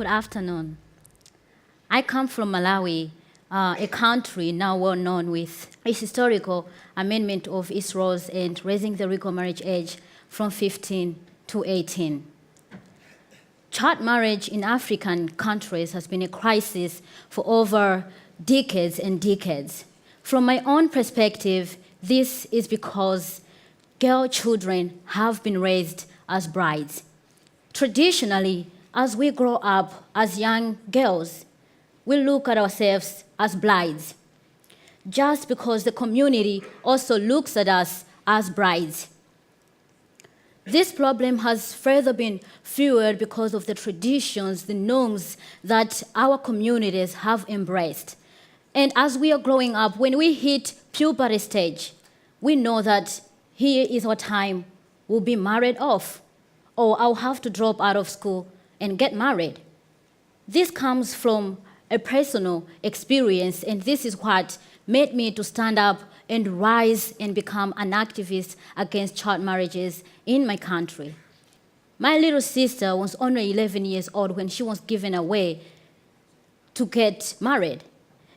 Good afternoon. I come from Malawi, a country now well known with its historical amendment of its laws and raising the legal marriage age from 15 to 18. Child marriage in African countries has been a crisis for over decades and decades. From my own perspective, this is because girl children have been raised as brides. Traditionally, as we grow up as young girls, we look at ourselves as brides, just because the community also looks at us as brides. This problem has further been fueled because of the traditions, the norms that our communities have embraced. And as we are growing up, when we hit puberty stage, we know that here is our time, we'll be married off, or I'll have to drop out of school and get married. This comes from a personal experience, and this is what made me to stand up and rise and become an activist against child marriages in my country. My little sister was only 11 years old when she was given away to get married.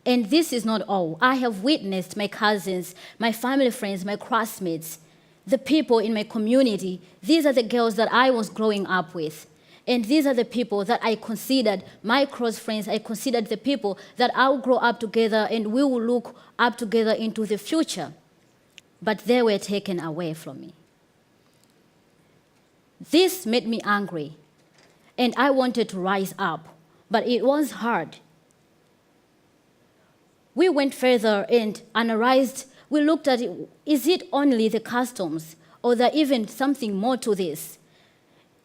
And this is not all. I have witnessed my cousins, my family friends, my classmates, the people in my community. These are the girls that I was growing up with. And these are the people that I considered my close friends. I considered the people that I'll grow up together and we will look up together into the future. But they were taken away from me. This made me angry, and I wanted to rise up, but it was hard. We went further and analyzed. We looked at it. Is it only the customs, or there even something more to this?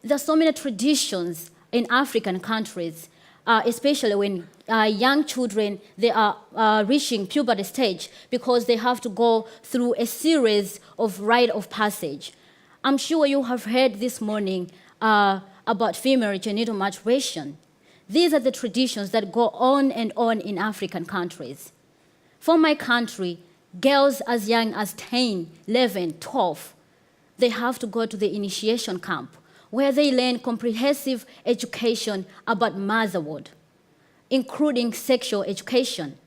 There are so many traditions in African countries, especially when young children, they are reaching puberty stage because they have to go through a series of rite of passage. I'm sure you have heard this morning about female genital maturation. These are the traditions that go on and on in African countries. For my country, girls as young as 10, 11, 12, they have to go to the initiation camp, where they learn comprehensive education about motherhood, including sexual education.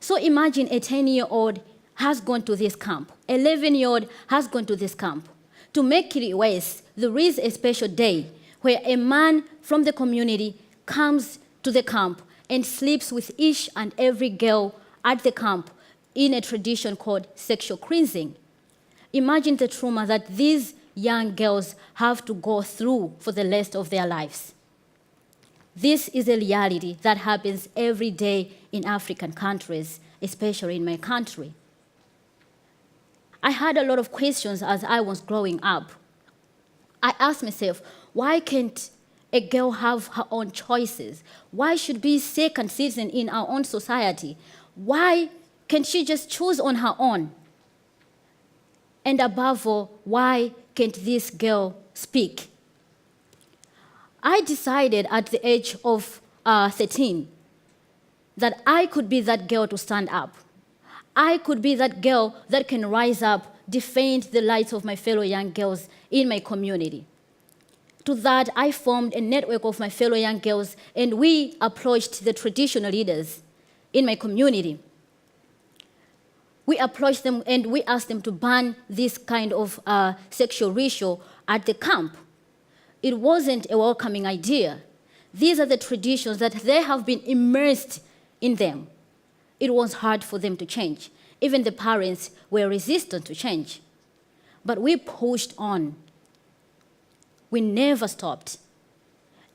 So imagine a 10-year-old has gone to this camp, 11-year-old has gone to this camp. To make it worse, there is a special day where a man from the community comes to the camp and sleeps with each and every girl at the camp in a tradition called sexual cleansing. Imagine the trauma that these young girls have to go through for the rest of their lives. This is a reality that happens every day in African countries, especially in my country. I had a lot of questions as I was growing up. I asked myself, why can't a girl have her own choices? Why should be second citizen in our own society? Why can't she just choose on her own? And above all, why can't this girl speak? I decided at the age of 13 that I could be that girl to stand up. I could be that girl that can rise up, defend the rights of my fellow young girls in my community. To that, I formed a network of my fellow young girls, and we approached the traditional leaders in my community. We approached them and we asked them to ban this kind of sexual ritual at the camp. It wasn't a welcoming idea. These are the traditions that they have been immersed in them. It was hard for them to change. Even the parents were resistant to change. But we pushed on. We never stopped.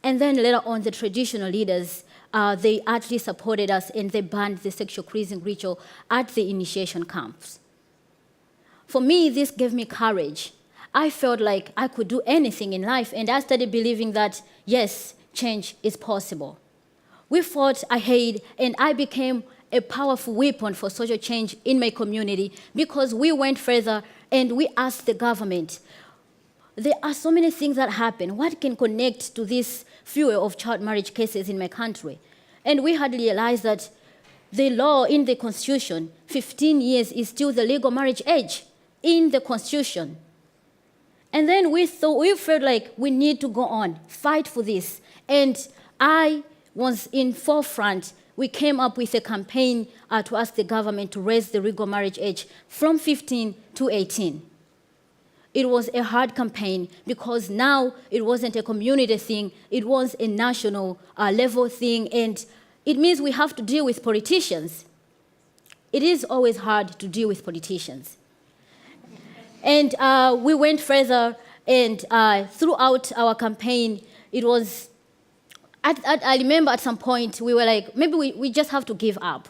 And then later on, the traditional leaders, they actually supported us and they banned the sexual cleansing ritual at the initiation camps. For me, this gave me courage. I felt like I could do anything in life, and I started believing that, yes, change is possible. We fought ahead, and I became a powerful weapon for social change in my community because we went further and we asked the government, there are so many things that happen. What can connect to this fuel of child marriage cases in my country? And we had realized that the law in the Constitution, 15 years is still the legal marriage age in the Constitution. And then we felt like we need to go on, fight for this. And I was in forefront. We came up with a campaign to ask the government to raise the legal marriage age from 15 to 18. It was a hard campaign because now it wasn't a community thing, it was a national level thing, and it means we have to deal with politicians. It is always hard to deal with politicians. And we went further, and throughout our campaign, it was, I remember at some point we were like, maybe we just have to give up.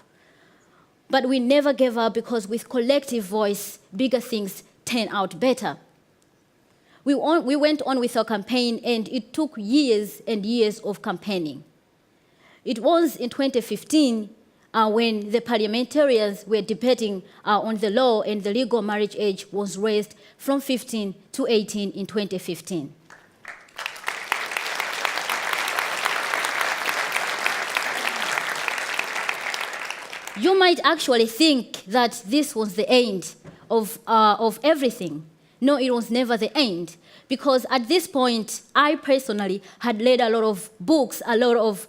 But we never gave up because with collective voice, bigger things turn out better. We went on with our campaign, and it took years and years of campaigning. It was in 2015 when the parliamentarians were debating on the law, and the legal marriage age was raised from 15 to 18 in 2015. You might actually think that this was the end of everything. No, it was never the end, because at this point, I personally had read a lot of books, a lot of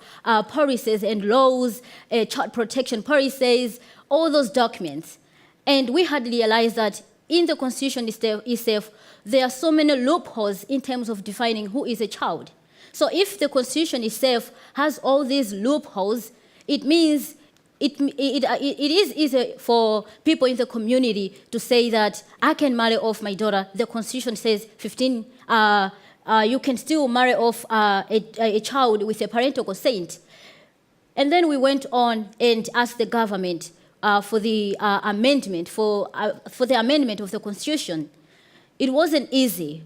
policies and laws, child protection policies, all those documents. And we had realized that in the Constitution itself, there are so many loopholes in terms of defining who is a child. So if the Constitution itself has all these loopholes, it means it is easy for people in the community to say that I can marry off my daughter. The Constitution says 15, you can still marry off a child with a parental consent. And then we went on and asked the government for the amendment, for the amendment of the Constitution. It wasn't easy.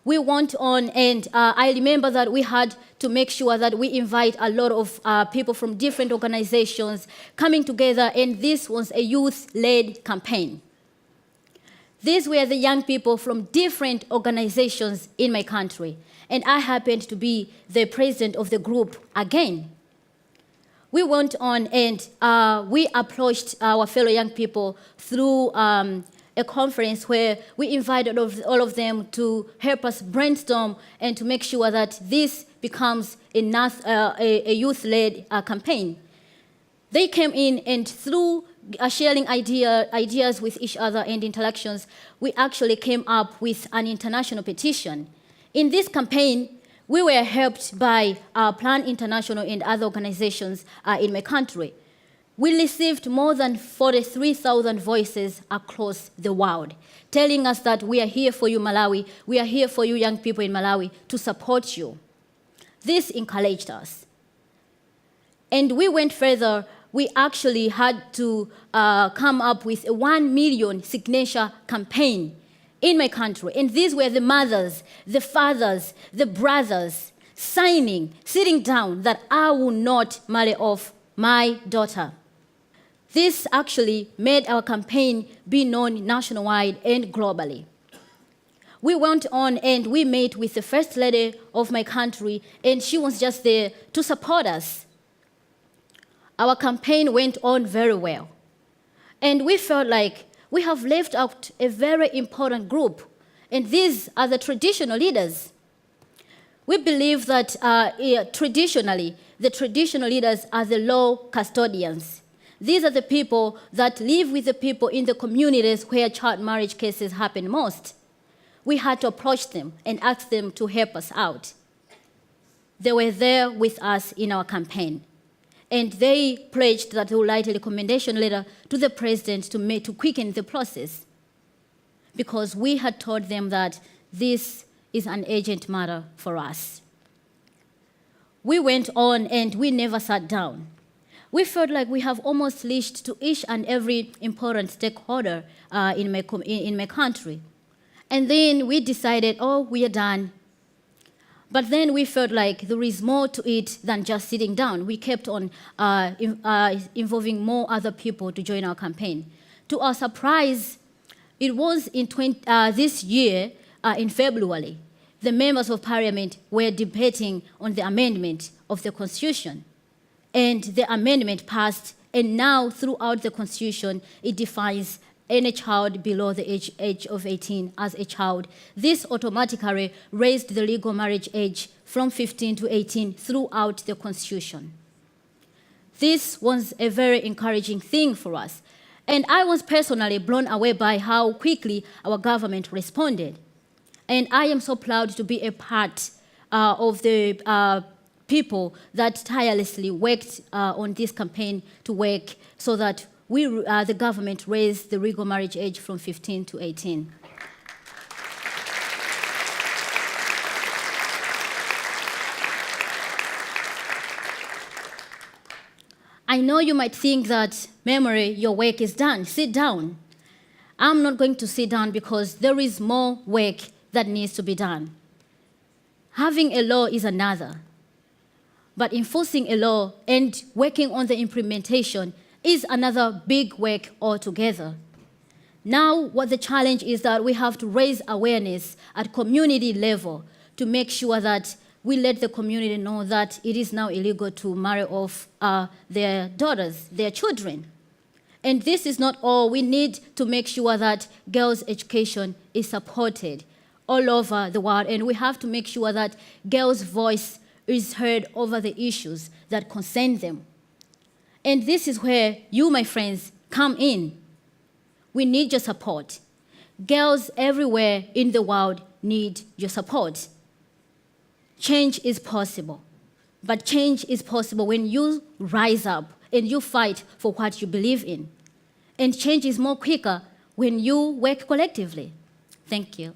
We went on, and I remember that we had to make sure that we invite a lot of people from different organizations coming together, and this was a youth-led campaign. These were the young people from different organizations in my country, and I happened to be the president of the group again. We went on, and we approached our fellow young people through a conference where we invited all of them to help us brainstorm and to make sure that this becomes a youth-led campaign. They came in, and through sharing ideas with each other and interactions, we actually came up with an international petition. In this campaign, we were helped by Plan International and other organizations in my country. We received more than 43,000 voices across the world, telling us that we are here for you, Malawi. We are here for you, young people in Malawi, to support you. This encouraged us. And we went further. We actually had to come up with a 1 million signature campaign in my country. And these were the mothers, the fathers, the brothers, signing, sitting down that I will not marry off my daughter. This actually made our campaign be known nationwide and globally. We went on and we met with the First Lady of my country, and she was just there to support us. Our campaign went on very well. And we felt like we have left out a very important group, and these are the traditional leaders. We believe that traditionally, the traditional leaders are the law custodians. These are the people that live with the people in the communities where child marriage cases happen most. We had to approach them and ask them to help us out. They were there with us in our campaign. And they pledged that they would write a recommendation letter to the president to quicken the process, because we had told them that this is an urgent matter for us. We went on and we never sat down. We felt like we have almost reached to each and every important stakeholder in my country. And then we decided, oh, we are done. But then we felt like there is more to it than just sitting down. We kept on involving more other people to join our campaign. To our surprise, it was in this year, in February, the members of parliament were debating on the amendment of the Constitution. And the amendment passed, and now throughout the Constitution, it defines any child below the age of 18 as a child. This automatically raised the legal marriage age from 15 to 18 throughout the Constitution. This was a very encouraging thing for us. And I was personally blown away by how quickly our government responded. And I am so proud to be a part of the people that tirelessly worked on this campaign to work so that the government raised the legal marriage age from 15 to 18. I know you might think that, Memory, your work is done. Sit down. I'm not going to sit down because there is more work that needs to be done. Having a law is another, but enforcing a law and working on the implementation is another big work altogether. Now, what the challenge is that we have to raise awareness at community level to make sure that we let the community know that it is now illegal to marry off their daughters, their children. And this is not all. We need to make sure that girls' education is supported all over the world, and we have to make sure that girls' voice is heard over the issues that concern them. And this is where you, my friends, come in. We need your support. Girls everywhere in the world need your support. Change is possible, but change is possible when you rise up and you fight for what you believe in. And change is more quicker when you work collectively. Thank you.